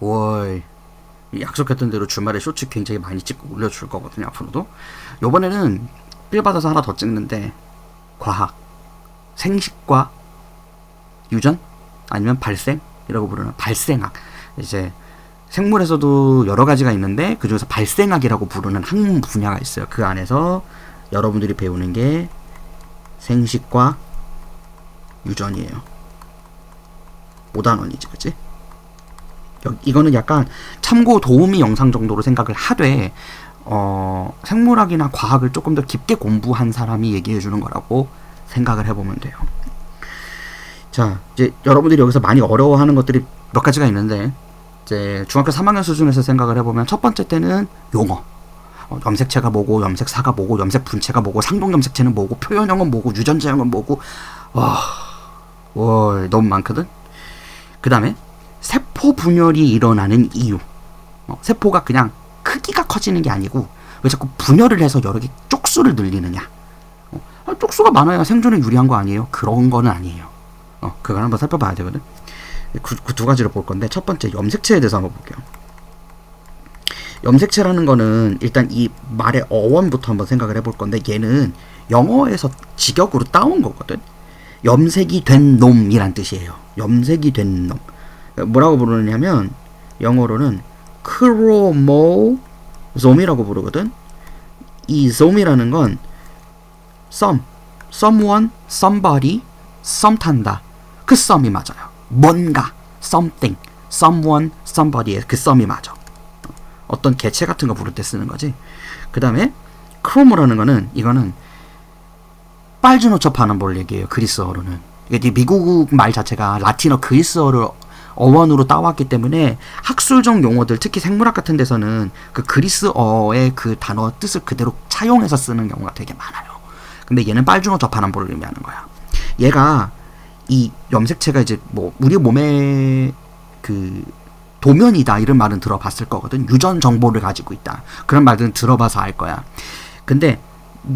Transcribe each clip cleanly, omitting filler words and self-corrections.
월 약속했던 대로 주말에 쇼츠 굉장히 많이 찍고 올려줄 거거든요. 앞으로도. 요번에는 필 받아서 하나 더 찍는데, 과학, 생식과 유전 아니면 발생이라고 부르는 발생학. 이제 생물에서도 여러 가지가 있는데 그 중에서 발생학이라고 부르는 학문 분야가 있어요. 그 안에서 여러분들이 배우는 게 생식과 유전이에요. 5단원이지, 그치? 이거는 약간 참고 도우미 영상 정도로 생각을 하되, 생물학이나 과학을 조금 더 깊게 공부한 사람이 얘기해주는 거라고 생각을 해보면 돼요. 자, 이제 여러분들이 여기서 많이 어려워하는 것들이 몇 가지가 있는데, 이제 중학교 3학년 수준에서 생각을 해보면 첫 번째 때는 용어. 염색체가 뭐고, 염색사가 뭐고, 염색 분체가 뭐고, 상동 염색체는 뭐고, 표현형은 뭐고, 유전자형은 뭐고, 와, 너무 많거든. 그 다음에 세포 분열이 일어나는 이유. 세포가 그냥 크기가 커지는 게 아니고 왜 자꾸 분열을 해서 여러 개 쪽수를 늘리느냐. 쪽수가 많아야 생존에 유리한 거 아니에요? 그런 거는 아니에요. 그걸 한번 살펴봐야 되거든. 그 두 가지를 볼 건데, 첫 번째 염색체에 대해서 한번 볼게요. 염색체라는 거는 일단 이 말의 어원부터 한번 생각을 해볼 건데, 얘는 영어에서 직역으로 따온 거거든. 염색이 된 놈이란 뜻이에요. 염색이 된 놈. 뭐라고 부르느냐면 영어로는 크로모솜이라고 부르거든. 이 솜이라는 건 someone, somebody, 썸 탄다. 그 썸이 맞아요. 뭔가, something, someone, somebody의 그 썸이 맞아. 어떤 개체 같은 거 부를 때 쓰는 거지. 그 다음에 크로모라는 거는, 이거는 빨주노초 파는 뭘 얘기해요. 그리스어로는. 이게 미국 말 자체가 라틴어 그리스어를 어원으로 따왔기 때문에 학술적 용어들, 특히 생물학 같은 데서는 그 그리스어의 그 단어 뜻을 그대로 차용해서 쓰는 경우가 되게 많아요. 근데 얘는 빨주노 접한함보를 의미하는 거야. 얘가, 이 염색체가 이제 뭐 우리 몸의 그 도면이다 이런 말은 들어봤을 거거든. 유전 정보를 가지고 있다, 그런 말들은 들어봐서 알 거야. 근데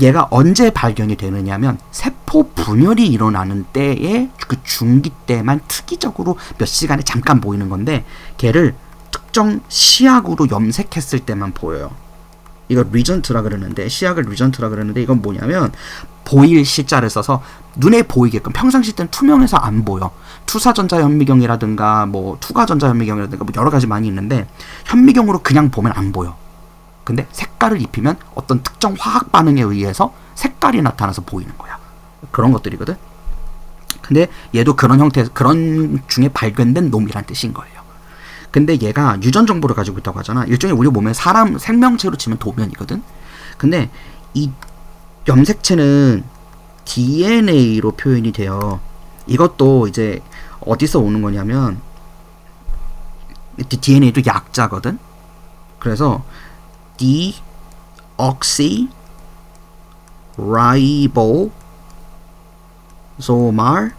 얘가 언제 발견이 되느냐면 세포 분열이 일어나는 때에 그 중기 때만 특이적으로 몇 시간에 잠깐 보이는 건데, 걔를 특정 시약으로 염색했을 때만 보여요. 이거 리전트라 그러는데, 시약을 리전트라 그러는데, 이건 뭐냐면 보일 시자를 써서 눈에 보이게끔, 평상시 때는 투명해서 안 보여. 투사전자 현미경이라든가 뭐 투가전자 현미경이라든가 뭐 여러 가지 많이 있는데, 현미경으로 그냥 보면 안 보여. 근데 색깔을 입히면 어떤 특정 화학 반응에 의해서 색깔이 나타나서 보이는 거야. 그런 것들이거든. 근데 얘도 그런 형태, 그런 중에 발견된 놈이란 뜻인 거예요. 근데 얘가 유전 정보를 가지고 있다고 하잖아. 일종의 우리 몸에 사람 생명체로 치면 도면이거든. 근데 이 염색체는 DNA로 표현이 돼요. 이것도 이제 어디서 오는 거냐면, DNA도 약자거든. 그래서 deoxyribosomal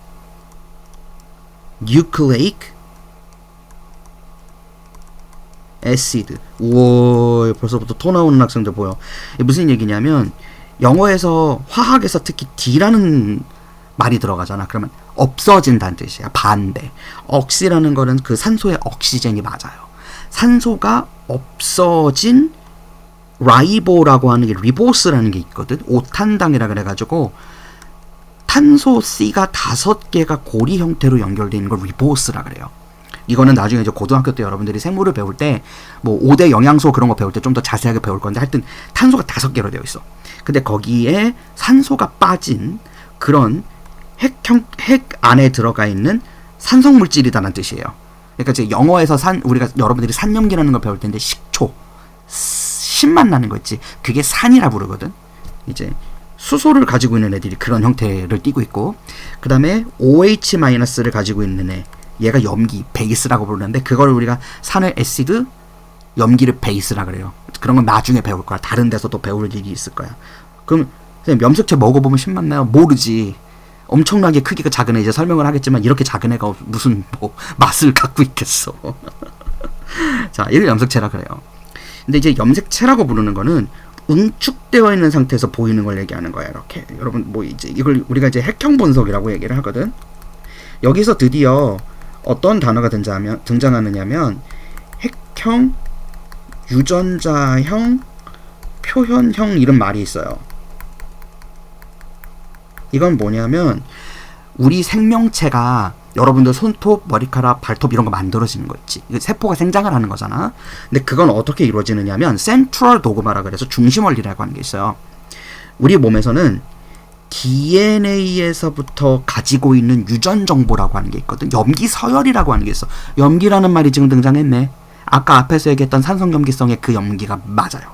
nucleic acid. 우와, 벌써부터 토 나오는 학생들 보여. 이게 무슨 얘기냐면, 영어에서 화학에서 특히 D라는 말이 들어가잖아. 그러면 없어진다는 뜻이야. 반대. 억시라는 거는 그 산소의 억시젠이 맞아요. 산소가 없어진 라이보라고 하는 게, 리보스라는 게 있거든. 오탄당이라 그래가지고 탄소 C가 5개가 고리 형태로 연결되어 있는 걸 리보스라 그래요. 이거는 나중에 이제 고등학교 때 여러분들이 생물을 배울 때 뭐 5대 영양소 그런 거 배울 때 좀 더 자세하게 배울 건데, 하여튼 탄소가 5개로 되어 있어. 근데 거기에 산소가 빠진 그런 핵 안에 들어가 있는 산성 물질이다라는 뜻이에요. 그러니까 이제 영어에서 우리가 여러분들이 산염기라는 걸 배울 텐데, 식초, 신맛 나는 거 있지, 그게 산이라 부르거든. 이제 수소를 가지고 있는 애들이 그런 형태를 띠고 있고, 그 다음에 OH-를 가지고 있는 애, 얘가 염기, 베이스라고 부르는데, 그걸 우리가 산을 애시드, 염기를 베이스라 그래요. 그런 건 나중에 배울 거야. 다른 데서도 배울 일이 있을 거야. 그럼 선생님, 염색체 먹어보면 신맛 나요? 모르지. 엄청나게 크기가 작은 애, 이제 설명을 하겠지만, 이렇게 작은 애가 무슨 뭐 맛을 갖고 있겠어. 자, 이를 염색체라 그래요. 근데 이제 염색체라고 부르는 거는 응축되어 있는 상태에서 보이는 걸 얘기하는 거야. 이렇게 여러분, 뭐 이제 이걸 우리가 이제 핵형 분석이라고 얘기를 하거든. 여기서 드디어 어떤 단어가 등장하느냐면 핵형, 유전자형, 표현형 이런 말이 있어요. 이건 뭐냐면 우리 생명체가 여러분들 손톱, 머리카락, 발톱 이런 거 만들어지는 거 있지. 세포가 생장을 하는 거잖아. 근데 그건 어떻게 이루어지느냐면 센트럴 도그마라 그래서 중심 원리라고 하는 게 있어요. 우리 몸에서는 DNA에서부터 가지고 있는 유전 정보라고 하는 게 있거든. 염기 서열이라고 하는 게 있어. 염기라는 말이 지금 등장했네. 아까 앞에서 얘기했던 산성염기성의 그 염기가 맞아요.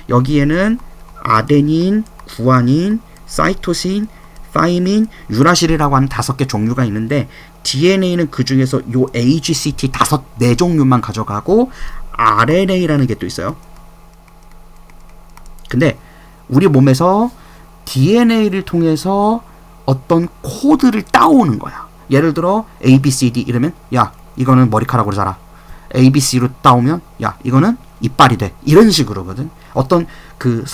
여기에는 아데닌, 구아닌, 사이토신, 타이민, 유라실이라고 하는 5개 종류가 있는데 DNA는 그 중에서 요 AGCT 4종류만 가져가고 RNA라는 게 또 있어요. 근데 우리 몸에서 DNA를 통해서 어떤 코드를 따오는 거야. 예를 들어 ABCD 이러면 야 이거는 머리카락으로 자라. ABC로 따오면 야 이거는 이빨이 돼. 이런 식으로거든. 어떤 그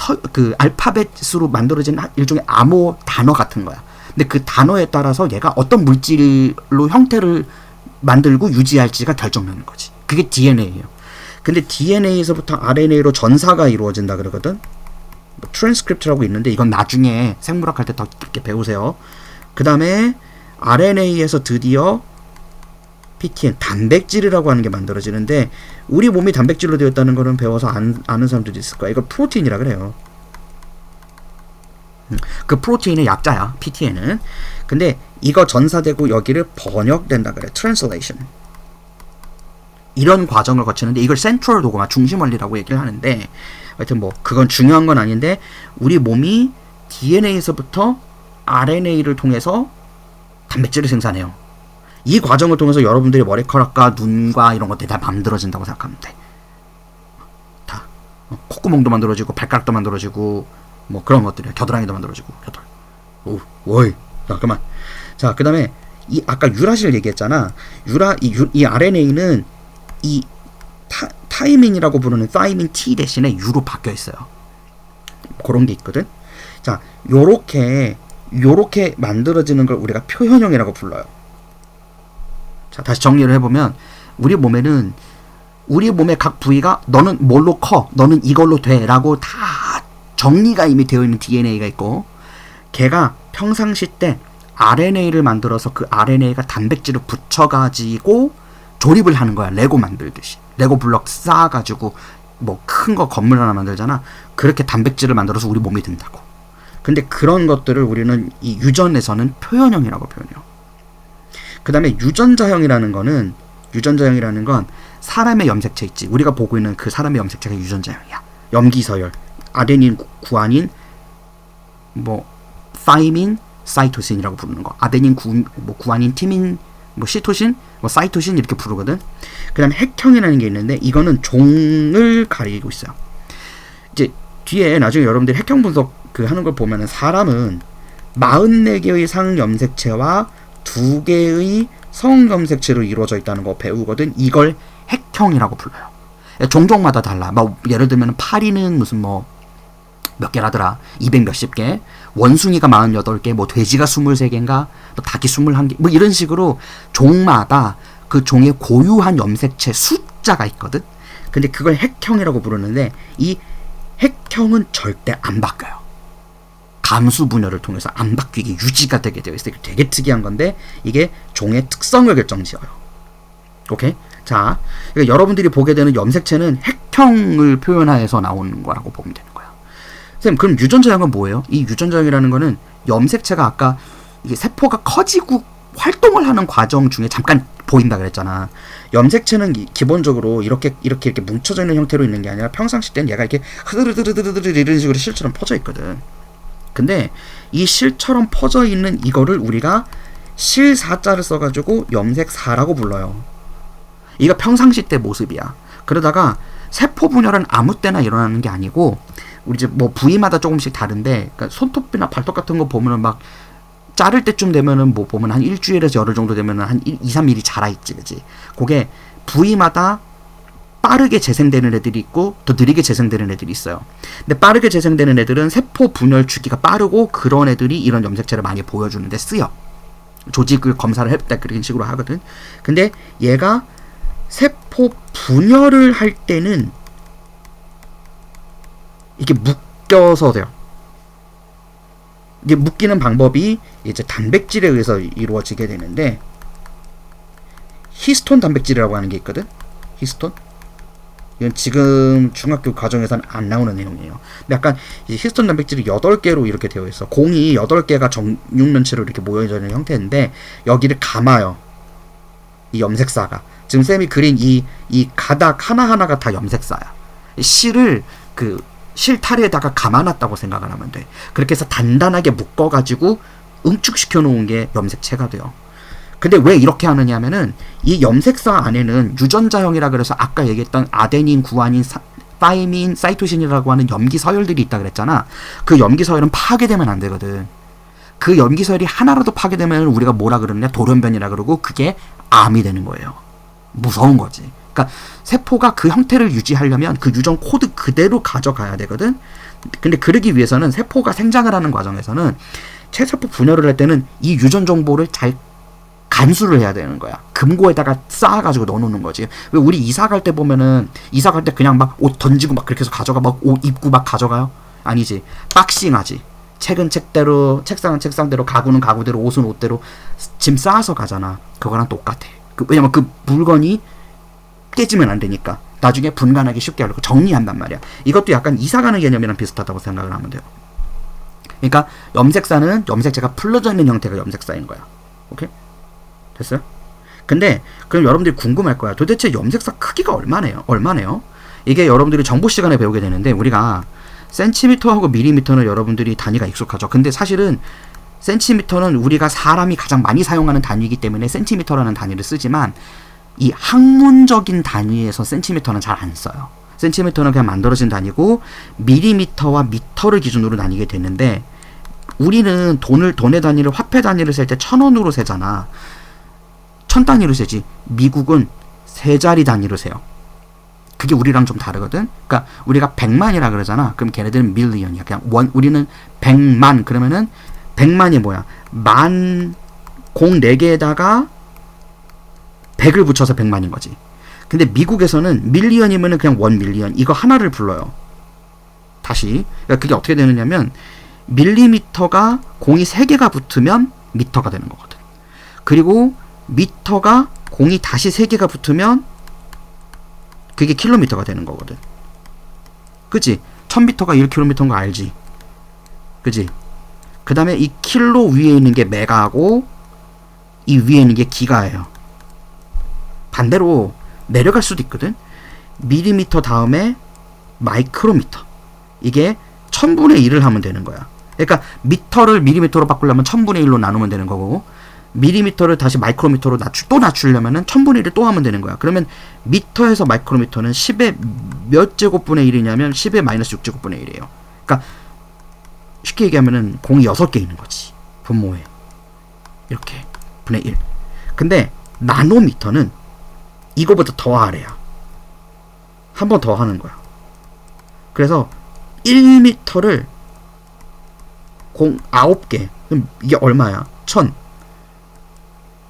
알파벳으로 만들어진 일종의 암호 단어 같은 거야. 근데 그 단어에 따라서 얘가 어떤 물질로 형태를 만들고 유지할지가 결정되는 거지. 그게 DNA예요. 근데 DNA에서부터 RNA로 전사가 이루어진다 그러거든. 뭐 트랜스크립트라고 있는데 이건 나중에 생물학 할 때 더 깊게 배우세요. 그 다음에 RNA에서 드디어 PTN, 단백질이라고 하는 게 만들어지는데 우리 몸이 단백질로 되어 있다는 거는 배워서 아는 사람들도 있을 거야. 이걸 프로테인이라 그래요. 그 프로테인의 약자야, PTN은. 근데 이거 전사되고 여기를 번역된다 그래. Translation. 이런 과정을 거치는데 이걸 센트럴 도그마, 중심 원리라고 얘기를 하는데 하여튼 뭐 그건 중요한 건 아닌데 우리 몸이 DNA에서부터 RNA를 통해서 단백질을 생산해요. 이 과정을 통해서 여러분들의 머리카락과 눈과 이런 것들이 다 만들어진다고 생각하면 돼. 다 콧구멍도 만들어지고 발가락도 만들어지고 뭐 그런 것들이야. 겨드랑이도 만들어지고 겨들. 오, 오이. 자, 그만. 자, 그다음에 이 아까 유라실 얘기했잖아. 이 RNA는 이 타이민이라고 부르는 타이민 T 대신에 U로 바뀌어 있어요. 그런 게 있거든. 자, 요렇게 만들어지는 걸 우리가 표현형이라고 불러요. 자, 다시 정리를 해보면 우리 몸에는 우리 몸의 각 부위가 너는 뭘로 커, 너는 이걸로 돼 라고 다 정리가 이미 되어 있는 DNA가 있고 걔가 평상시 때 RNA를 만들어서 그 RNA가 단백질을 붙여가지고 조립을 하는 거야. 레고 만들듯이. 레고 블럭 쌓아가지고 뭐 큰 거 건물 하나 만들잖아. 그렇게 단백질을 만들어서 우리 몸이 된다고. 근데 그런 것들을 우리는 이 유전에서는 표현형이라고 표현해요. 그 다음에 유전자형이라는 건 사람의 염색체 있지. 우리가 보고 있는 그 사람의 염색체가 유전자형이야. 염기서열, 아데닌, 구아닌, 뭐 타이민, 사이토신이라고 부르는 거. 아데닌, 구아닌, 티민, 뭐 시토신, 뭐 사이토신 이렇게 부르거든. 그 다음에 핵형이라는 게 있는데 이거는 종을 가리고 있어요. 이제 뒤에 나중에 여러분들이 핵형 분석 하는 걸 보면은 사람은 44개의 상염색체와 2개의 성염색체로 이루어져 있다는 거 배우거든. 이걸 핵형이라고 불러요. 종종마다 달라. 뭐 예를 들면 파리는 무슨 뭐 몇 개라더라. 200 몇십 개. 원숭이가 48개, 뭐 돼지가 23개인가, 뭐 닭이 21개, 뭐 이런 식으로 종마다 그 종의 고유한 염색체 숫자가 있거든. 근데 그걸 핵형이라고 부르는데 이 핵형은 절대 안 바뀌어요. 감수 분열을 통해서 안 바뀌게 유지가 되게 되어 있어요. 되게 특이한 건데 이게 종의 특성을 결정지어요. 오케이? 자, 그러니까 여러분들이 보게 되는 염색체는 핵형을 표현해서 나오는 거라고 보면 되는 거야. 선생님, 그럼 유전자형은 뭐예요? 이 유전자형이라는 거는 염색체가 아까 이게 세포가 커지고 활동을 하는 과정 중에 잠깐 보인다 그랬잖아. 염색체는 기본적으로 이렇게 뭉쳐져 있는 형태로 있는 게 아니라 평상시 때는 얘가 이렇게 흐드르드르드르 이런 식으로 실처럼 퍼져 있거든. 근데 이 실처럼 퍼져 있는 이거를 우리가 실사자를 써가지고 염색사라고 불러요. 이거 평상시 때 모습이야. 그러다가 세포 분열은 아무 때나 일어나는 게 아니고 우리 이제 뭐 부위마다 조금씩 다른데, 그러니까 손톱이나 발톱 같은 거 보면은 막 자를 때쯤 되면은 뭐 보면 한 일주일에서 열흘 정도 되면은 한 2, 3일이 자라있지, 그지? 그게 부위마다 빠르게 재생되는 애들이 있고 더 느리게 재생되는 애들이 있어요. 근데 빠르게 재생되는 애들은 세포 분열 주기가 빠르고 그런 애들이 이런 염색체를 많이 보여주는데 쓰여. 조직을 검사를 할 때 그런 식으로 하거든. 근데 얘가 세포 분열을 할 때는 이게 묶여서 돼요. 이게 묶이는 방법이 이제 단백질에 의해서 이루어지게 되는데, 히스톤 단백질이라고 하는 게 있거든. 히스톤. 이건 지금 중학교 과정에서는 안 나오는 내용이에요. 근데 약간 이 히스톤 단백질이 8개로 이렇게 되어 있어. 공이 8개가 정육면체로 이렇게 모여져 있는 형태인데, 여기를 감아요. 이 염색사가. 지금 쌤이 그린 이 가닥 하나하나가 다 염색사야. 실을 실타래에다가 감아놨다고 생각을 하면 돼. 그렇게 해서 단단하게 묶어가지고 응축시켜 놓은 게 염색체가 돼요. 근데 왜 이렇게 하느냐 하면은, 이 염색사 안에는 유전자형이라 그래서 아까 얘기했던 아데닌, 구아닌, 타이민, 사이토신이라고 하는 염기 서열들이 있다 그랬잖아. 그 염기 서열은 파괴되면 안 되거든. 그 염기 서열이 하나라도 파괴되면 우리가 뭐라 그러느냐, 돌연변이라 그러고, 그게 암이 되는 거예요. 무서운 거지. 그러니까 세포가 그 형태를 유지하려면 그 유전 코드 그대로 가져가야 되거든. 근데 그러기 위해서는 세포가 생장을 하는 과정에서는 체세포 분열을 할 때는 이 유전 정보를 잘 간수를 해야 되는 거야. 금고에다가 쌓아가지고 넣어놓는 거지. 왜 우리 이사 갈 때 보면은, 이사 갈 때 그냥 막 옷 던지고 막 그렇게 해서 가져가, 막 옷 입고 막 가져가요? 아니지. 박싱하지. 책은 책대로, 책상은 책상대로, 가구는 가구대로, 옷은 옷대로 짐 쌓아서 가잖아. 그거랑 똑같아. 왜냐면 그 물건이 깨지면 안 되니까 나중에 분간하기 쉽게 하려고 정리한단 말이야. 이것도 약간 이사 가는 개념이랑 비슷하다고 생각을 하면 돼요. 그러니까 염색사는 염색체가 풀러져 있는 형태가 염색사인 거야. 오케이? 됐어요? 근데 그럼 여러분들이 궁금할 거야. 도대체 염색사 크기가 얼마네요? 이게 여러분들이 정보 시간에 배우게 되는데, 우리가 센티미터하고 밀리미터는 여러분들이 단위가 익숙하죠. 근데 사실은 센티미터는 우리가 사람이 가장 많이 사용하는 단위이기 때문에 센티미터라는 단위를 쓰지만, 이 학문적인 단위에서 센티미터는 잘 안 써요. 센티미터는 그냥 만들어진 단위고, 밀리미터와 미터를 기준으로 나뉘게 되는데, 우리는 돈의 단위를, 화폐 단위를 셀 때 1000원으로 세잖아. 1000단위로 세지. 미국은 3자리 단위로 세요. 그게 우리랑 좀 다르거든. 그러니까 우리가 100만이라 그러잖아. 그럼 걔네들은 밀리언이야. 그냥 우리는 100만. 그러면은 100만이 뭐야? 공 4개에다가 100을 붙여서 100만인 거지. 근데 미국에서는 밀리언이면은 그냥 1밀리언. 이거 하나를 불러요. 다시. 그러니까 그게 어떻게 되느냐면, 밀리미터가 공이 3개가 붙으면 미터가 되는 거거든. 그리고 미터가 공이 다시 3개가 붙으면 그게 킬로미터가 되는 거거든. 그치? 1000미터가 1km인 거 알지? 그치? 그 다음에 이 킬로 위에 있는 게 메가고, 이 위에 있는 게 기가예요. 반대로 내려갈 수도 있거든. 밀리미터 다음에 마이크로미터. 이게 1000분의 1을 하면 되는 거야. 그러니까 미터를 밀리미터로 바꾸려면 1000분의 1로 나누면 되는 거고, 밀리미터를 다시 마이크로미터로 또 낮추려면은 1000분의 1을 또 하면 되는 거야. 그러면 미터에서 마이크로미터는 10의 몇 제곱분의 1이냐면 10의 마이너스 6제곱분의 1이에요. 그러니까 쉽게 얘기하면은 공이 6개 있는 거지. 분모에. 이렇게. 분의 1. 근데 나노미터는 이거보다 더 아래야. 한 번 더 하는 거야. 그래서 1미터를 공 9개. 그럼 이게 얼마야? 1000.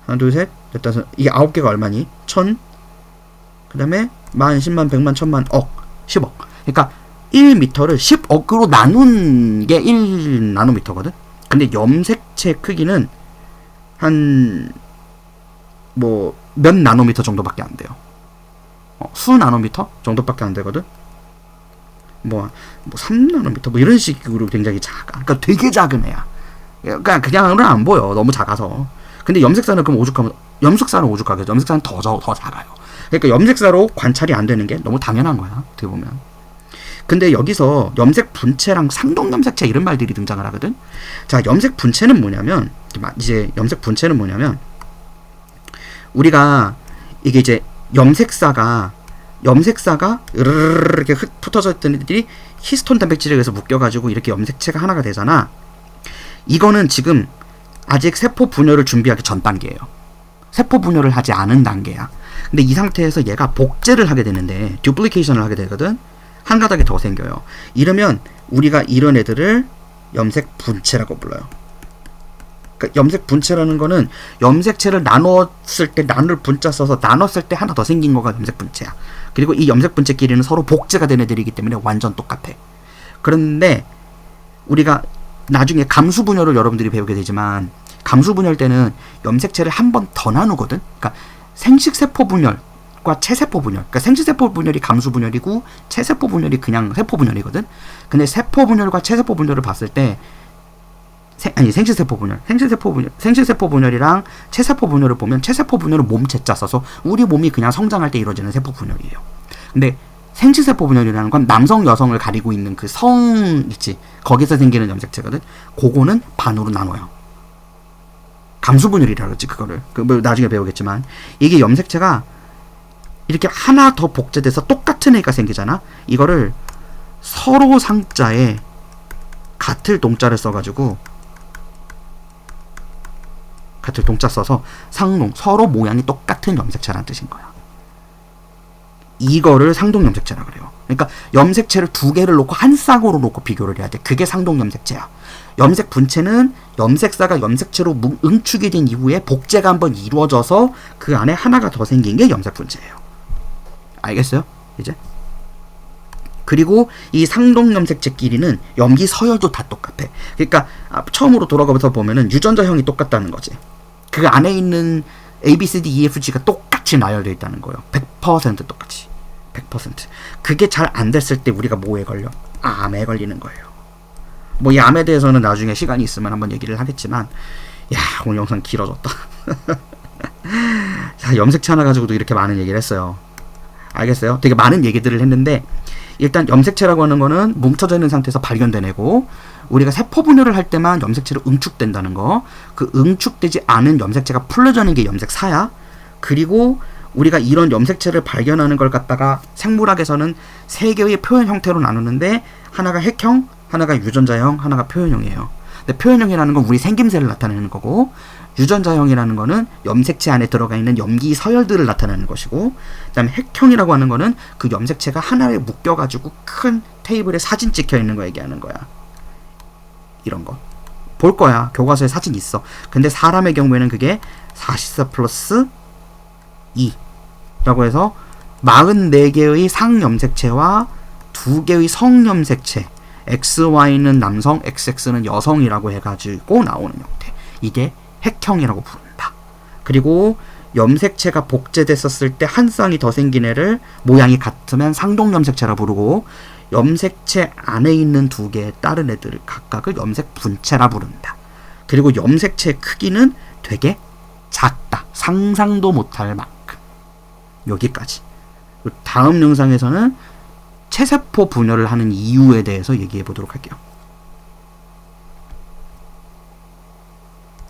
하나, 둘, 셋, 넷, 다섯. 이게 9개가 얼마니? 1000. 그 다음에 만, 10만, 100만, 1000만, 억. 10억. 그러니까 1미터를 10억으로 나눈 게 1나노미터거든? 근데 염색체 크기는 한, 몇 나노미터 정도밖에 안 돼요. 수 나노미터 정도밖에 안 되거든? 3나노미터? 이런 식으로 굉장히 작아. 그러니까 되게 작은 애야. 그러니까 그냥은 안 보여. 너무 작아서. 근데 염색사는 그럼 오죽하겠죠. 염색사는 더 작아요. 그러니까 염색사로 관찰이 안 되는 게 너무 당연한 거야. 어떻게 보면. 근데 여기서 염색 분체랑 상동 염색체 이런 말들이 등장을 하거든. 자, 염색 분체는 뭐냐면, 우리가 이게 이제 염색사가 이렇게 흩어져 있던 애들이 히스톤 단백질에 의해서 묶여가지고 이렇게 염색체가 하나가 되잖아. 이거는 지금 아직 세포 분열을 준비하기 전 단계예요. 세포 분열을 하지 않은 단계야. 근데 이 상태에서 얘가 복제를 하게 되는데, 듀플리케이션을 하게 되거든. 한 가닥이 더 생겨요. 이러면 우리가 이런 애들을 염색 분체라고 불러요. 그러니까 염색 분체라는 거는 염색체를 나눴을 때 나눌 분자 써서 나눴을 때 하나 더 생긴 거가 염색 분체야. 그리고 이 염색 분체끼리는 서로 복제가 된 애들이기 때문에 완전 똑같아. 그런데 우리가 나중에 감수 분열을 여러분들이 배우게 되지만 감수 분열 때는 염색체를 한 번 더 나누거든. 그러니까 생식세포 분열과 체세포 분열. 그러니까 생식세포 분열이 감수 분열이고 체세포 분열이 그냥 세포 분열이거든. 근데 세포 분열과 체세포 분열을 봤을 때 생식세포 분열이랑 체세포 분열을 보면 체세포 분열은 몸체자 써서 우리 몸이 그냥 성장할 때 이루어지는 세포 분열이에요. 근데 생식세포 분열이라는 건 남성 여성을 가리고 있는 그 성 있지, 거기서 생기는 염색체거든. 그거는 반으로 나눠요. 감수 분열이라 그러지 그거를. 뭐 나중에 배우겠지만 이게 염색체가 이렇게 하나 더 복제돼서 똑같은 애가 생기잖아. 이거를 서로 상자에 같을 동자를 써가지고 같을 동자 써서 상동, 서로 모양이 똑같은 염색체라는 뜻인 거야. 이거를 상동 염색체라 그래요. 그러니까 염색체를 두 개를 놓고 한 쌍으로 놓고 비교를 해야 돼. 그게 상동 염색체야. 염색 분체는 염색사가 염색체로 응축이 된 이후에 복제가 한번 이루어져서 그 안에 하나가 더 생긴 게 염색 분체예요. 알겠어요? 이제? 그리고 이 상동 염색체끼리는 염기 서열도 다 똑같아. 그러니까 처음으로 돌아가면서 보면은 유전자형이 똑같다는 거지. 그 안에 있는 A, B, C, D, E, F, G가 똑같이 나열되어 있다는 거예요. 100% 똑같이. 100%. 그게 잘 안 됐을 때 우리가 뭐에 걸려? 암에 걸리는 거예요. 뭐 이 암에 대해서는 나중에 시간이 있으면 한번 얘기를 하겠지만, 야, 오늘 영상 길어졌다. 자, 염색체 하나 가지고도 이렇게 많은 얘기를 했어요. 알겠어요? 되게 많은 얘기들을 했는데, 일단 염색체라고 하는 거는 뭉쳐져 있는 상태에서 발견된 애고, 우리가 세포 분열을 할 때만 염색체로 응축된다는 거, 그 응축되지 않은 염색체가 풀려지는 게 염색사야. 그리고 우리가 이런 염색체를 발견하는 걸 갖다가 생물학에서는 세 개의 표현 형태로 나누는데, 하나가 핵형, 하나가 유전자형, 하나가 표현형이에요. 근데 표현형이라는 건 우리 생김새를 나타내는 거고, 유전자형이라는 거는 염색체 안에 들어가 있는 염기 서열들을 나타내는 것이고, 그 다음에 핵형이라고 하는 거는 그 염색체가 하나에 묶여가지고 큰 테이블에 사진 찍혀 있는 거 얘기하는 거야. 이런 거 볼 거야. 교과서에 사진 있어. 근데 사람의 경우에는 그게 44 플러스 2 라고 해서 44개의 상염색체와 2개의 성염색체, XY는 남성, XX는 여성이라고 해가지고 나오는 형태. 이게 핵형이라고 부른다. 그리고 염색체가 복제됐었을 때 한 쌍이 더 생긴 애를 모양이 같으면 상동염색체라 부르고, 염색체 안에 있는 두 개의 다른 애들 각각을 염색 분체라 부른다. 그리고 염색체 크기는 되게 작다. 상상도 못할 만큼. 여기까지. 다음 영상에서는 체세포 분열을 하는 이유에 대해서 얘기해 보도록 할게요.